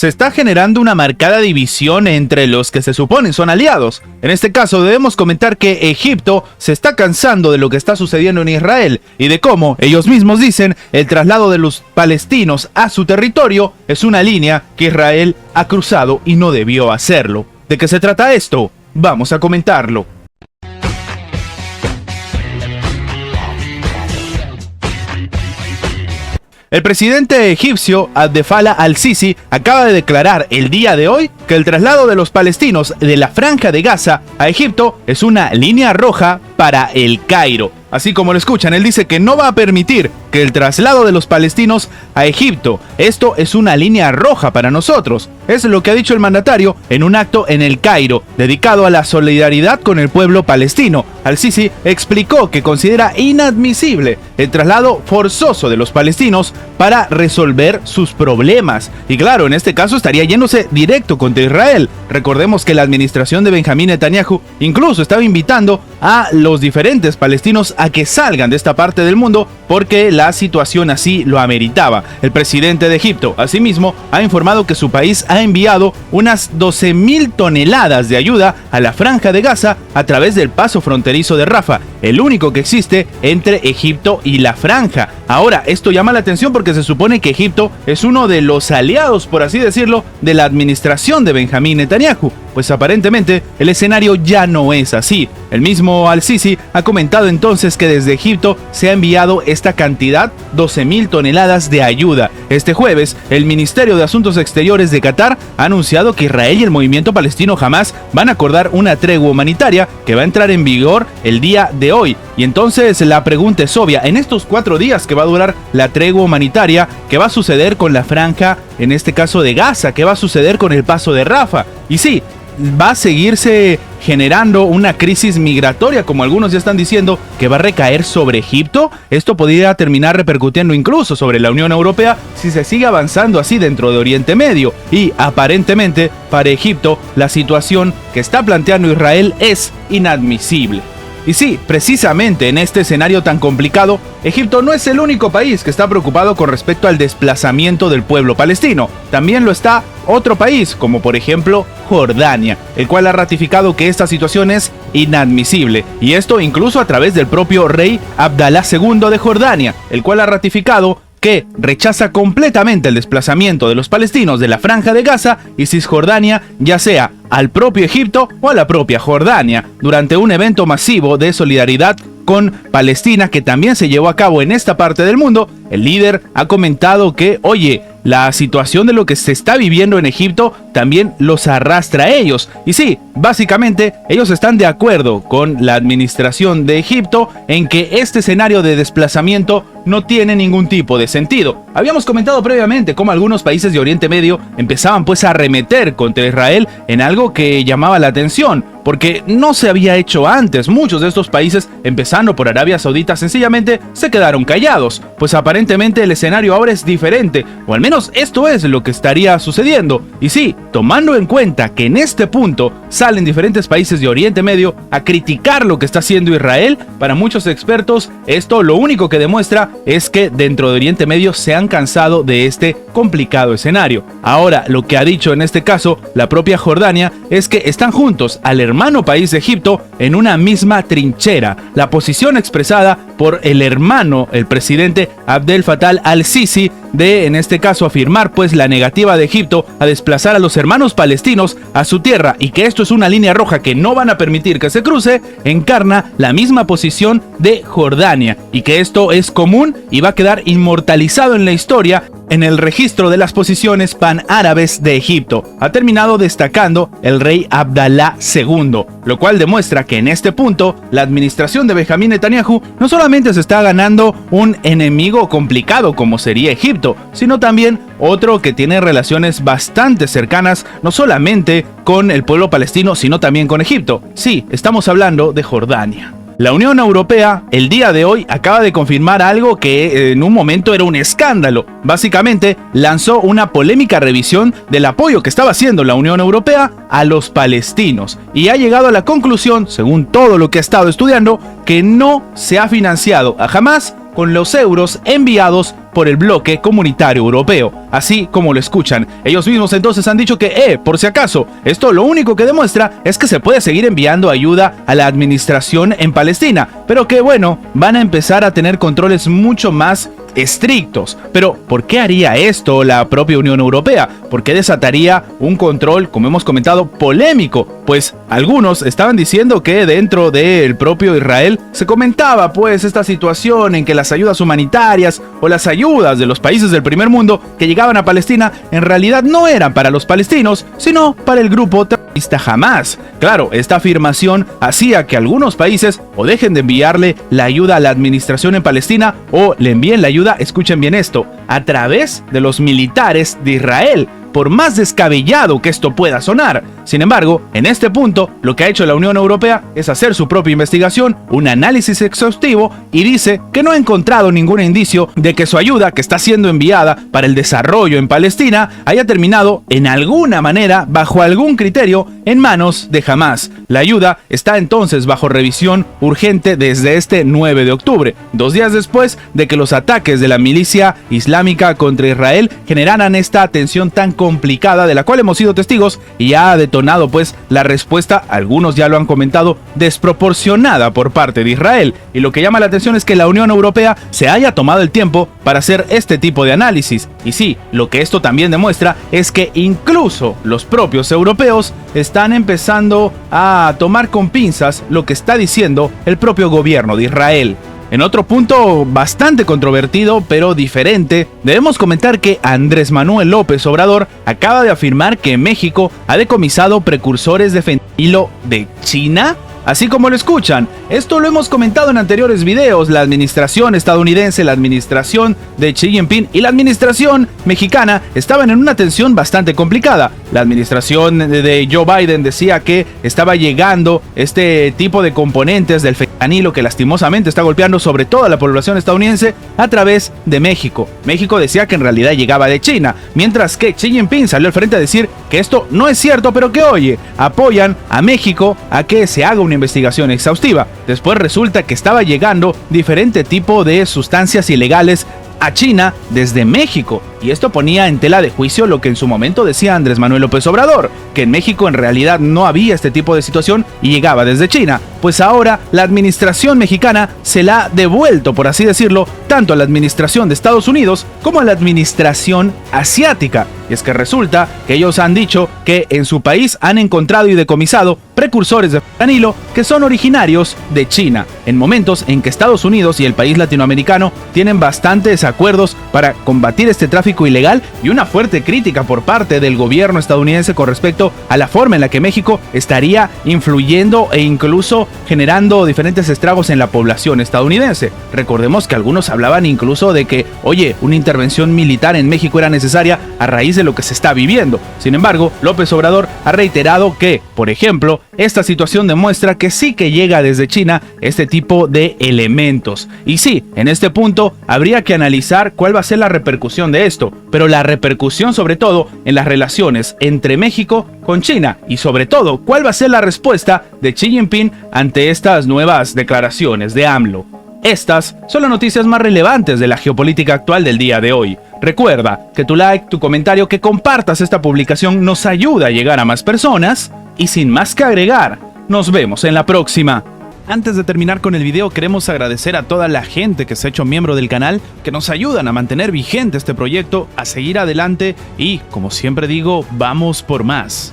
se está generando una marcada división entre los que se suponen son aliados. En este caso debemos comentar que Egipto se está cansando de lo que está sucediendo en Israel y de cómo, ellos mismos dicen, el traslado de los palestinos a su territorio es una línea que Israel ha cruzado y no debió hacerlo. ¿De qué se trata esto? Vamos a comentarlo. El presidente egipcio Abdel Fattah al-Sisi acaba de declarar el día de hoy que el traslado de los palestinos de la Franja de Gaza a Egipto es una línea roja para el Cairo. Así como lo escuchan, él dice que no va a permitir que el traslado de los palestinos a Egipto. Esto es una línea roja para nosotros. Es lo que ha dicho el mandatario en un acto en el Cairo, dedicado a la solidaridad con el pueblo palestino. Al-Sisi explicó que considera inadmisible el traslado forzoso de los palestinos para resolver sus problemas. Y claro, en este caso estaría yéndose directo contra Israel. Recordemos que la administración de Benjamín Netanyahu incluso estaba invitando a los diferentes palestinos a que salgan de esta parte del mundo porque la situación así lo ameritaba. El presidente de Egipto, asimismo, ha informado que su país ha enviado unas 12.000 toneladas de ayuda a la Franja de Gaza a través del paso fronterizo de Rafah, el único que existe entre Egipto y la Franja. Ahora, esto llama la atención porque se supone que Egipto es uno de los aliados, por así decirlo, de la administración de Benjamín Netanyahu. Pues aparentemente el escenario ya no es así. El mismo Al-Sisi ha comentado entonces que desde Egipto se ha enviado esta cantidad, 12.000 toneladas de ayuda. Este jueves, el Ministerio de Asuntos Exteriores de Qatar ha anunciado que Israel y el movimiento palestino Hamas van a acordar una tregua humanitaria que va a entrar en vigor el día de hoy. Y entonces la pregunta es obvia, en estos 4 días que va a durar la tregua humanitaria, ¿qué va a suceder con la franja, en este caso de Gaza? ¿Qué va a suceder con el paso de Rafah? Y sí, va a seguirse generando una crisis migratoria, como algunos ya están diciendo, que va a recaer sobre Egipto. Esto podría terminar repercutiendo incluso sobre la Unión Europea si se sigue avanzando así dentro de Oriente Medio. Y aparentemente para Egipto la situación que está planteando Israel es inadmisible. Y sí, precisamente en este escenario tan complicado, Egipto no es el único país que está preocupado con respecto al desplazamiento del pueblo palestino. También lo está otro país, como por ejemplo Jordania, el cual ha ratificado que esta situación es inadmisible. Y esto incluso a través del propio rey Abdalá II de Jordania, el cual ha ratificado que rechaza completamente el desplazamiento de los palestinos de la Franja de Gaza y Cisjordania, ya sea al propio Egipto o a la propia Jordania, durante un evento masivo de solidaridad con Palestina que también se llevó a cabo en esta parte del mundo. El líder ha comentado que, oye, la situación de lo que se está viviendo en Egipto también los arrastra a ellos. Y sí, básicamente ellos están de acuerdo con la administración de Egipto en que este escenario de desplazamiento no tiene ningún tipo de sentido. Habíamos comentado previamente cómo algunos países de Oriente Medio empezaban pues a arremeter contra Israel en algo que llamaba la atención, porque no se había hecho antes. Muchos de estos países, empezando por Arabia Saudita, sencillamente se quedaron callados, pues aparentemente el escenario ahora es diferente, o al menos esto es lo que estaría sucediendo. Y sí, tomando en cuenta que en este punto salen diferentes países de Oriente Medio a criticar lo que está haciendo Israel, para muchos expertos esto lo único que demuestra es que dentro de Oriente Medio se han cansado de este complicado escenario. Ahora, lo que ha dicho en este caso la propia Jordania es que están juntos al hermano país de Egipto en una misma trinchera. La posición expresada por el hermano, el presidente Abdel Fattah al-Sisi, de en este caso afirmar pues la negativa de Egipto a desplazar a los hermanos palestinos a su tierra y que esto es una línea roja que no van a permitir que se cruce, encarna la misma posición de Jordania y que esto es común y va a quedar inmortalizado en la historia en el registro de las posiciones panárabes de Egipto. Ha terminado destacando el rey Abdalá II, lo cual demuestra que en este punto la administración de Benjamín Netanyahu no solamente se está ganando un enemigo complicado como sería Egipto, sino también otro que tiene relaciones bastante cercanas no solamente con el pueblo palestino, sino también con Egipto. Sí, estamos hablando de Jordania. La Unión Europea el día de hoy acaba de confirmar algo que en un momento era un escándalo. Básicamente lanzó una polémica revisión del apoyo que estaba haciendo la Unión Europea a los palestinos y ha llegado a la conclusión, según todo lo que ha estado estudiando, que no se ha financiado a Hamas con los euros enviados por el bloque comunitario europeo. Así como lo escuchan, ellos mismos entonces han dicho que, por si acaso, esto lo único que demuestra es que se puede seguir enviando ayuda a la administración en Palestina, pero que bueno, van a empezar a tener controles mucho más estrictos. Pero ¿por qué haría esto la propia Unión Europea? ¿Por qué desataría un control, como hemos comentado, polémico? Pues algunos estaban diciendo que dentro del propio Israel se comentaba pues esta situación en que las ayudas humanitarias o las ayudas de los países del primer mundo que llegaban a Palestina en realidad no eran para los palestinos, sino para el grupo terrorista Hamás. Claro, esta afirmación hacía que algunos países o dejen de enviarle la ayuda a la administración en Palestina o le envíen la ayuda, escuchen bien esto, a través de los militares de Israel, por más descabellado que esto pueda sonar. Sin embargo, en este punto, lo que ha hecho la Unión Europea es hacer su propia investigación, un análisis exhaustivo, y dice que no ha encontrado ningún indicio de que su ayuda, que está siendo enviada para el desarrollo en Palestina, haya terminado en alguna manera, bajo algún criterio, en manos de Hamás. La ayuda está entonces bajo revisión urgente desde este 9 de octubre, 2 días después de que los ataques de la milicia islámica contra Israel generaran esta tensión tan complicada de la cual hemos sido testigos, y ha detonado pues la respuesta, algunos ya lo han comentado, desproporcionada por parte de Israel. Y lo que llama la atención es que la Unión Europea se haya tomado el tiempo para hacer este tipo de análisis. Y sí, lo que esto también demuestra es que incluso los propios europeos están empezando a tomar con pinzas lo que está diciendo el propio gobierno de Israel. En otro punto bastante controvertido pero diferente, debemos comentar que Andrés Manuel López Obrador acaba de afirmar que México ha decomisado precursores de fentanilo de China. Así como lo escuchan, esto lo hemos comentado en anteriores videos. La administración estadounidense, la administración de Xi Jinping y la administración mexicana estaban en una tensión bastante complicada. La administración de Joe Biden decía que estaba llegando este tipo de componentes del fentanilo que lastimosamente está golpeando sobre todo a la población estadounidense a través de México. México decía que en realidad llegaba de China, mientras que Xi Jinping salió al frente a decir que esto no es cierto, pero que oye, apoyan a México a que se haga una investigación exhaustiva. Después resulta que estaba llegando diferente tipo de sustancias ilegales a China desde México, y esto ponía en tela de juicio lo que en su momento decía Andrés Manuel López Obrador, que en México en realidad no había este tipo de situación y llegaba desde China. Pues ahora la administración mexicana se la ha devuelto, por así decirlo, tanto a la administración de Estados Unidos como a la administración asiática. Y es que resulta que ellos han dicho que en su país han encontrado y decomisado precursores de fentanilo que son originarios de China, en momentos en que Estados Unidos y el país latinoamericano tienen bastantes acuerdos para combatir este tráfico ilegal, y una fuerte crítica por parte del gobierno estadounidense con respecto a la forma en la que México estaría influyendo e incluso generando diferentes estragos en la población estadounidense. Recordemos que algunos hablaban incluso de que, oye, una intervención militar en México era necesaria a raíz de lo que se está viviendo. Sin embargo, López Obrador ha reiterado que, por ejemplo, esta situación demuestra que sí que llega desde China este tipo de elementos. Y sí, en este punto habría que analizar cuál va a ser la repercusión de esto, pero la repercusión sobre todo en las relaciones entre México con China, y sobre todo cuál va a ser la respuesta de Xi Jinping ante estas nuevas declaraciones de AMLO. Estas son las noticias más relevantes de la geopolítica actual del día de hoy. Recuerda que tu like, tu comentario, que compartas esta publicación nos ayuda a llegar a más personas, y sin más que agregar, nos vemos en la próxima. Antes de terminar con el video, queremos agradecer a toda la gente que se ha hecho miembro del canal, que nos ayudan a mantener vigente este proyecto, a seguir adelante y, como siempre digo, vamos por más.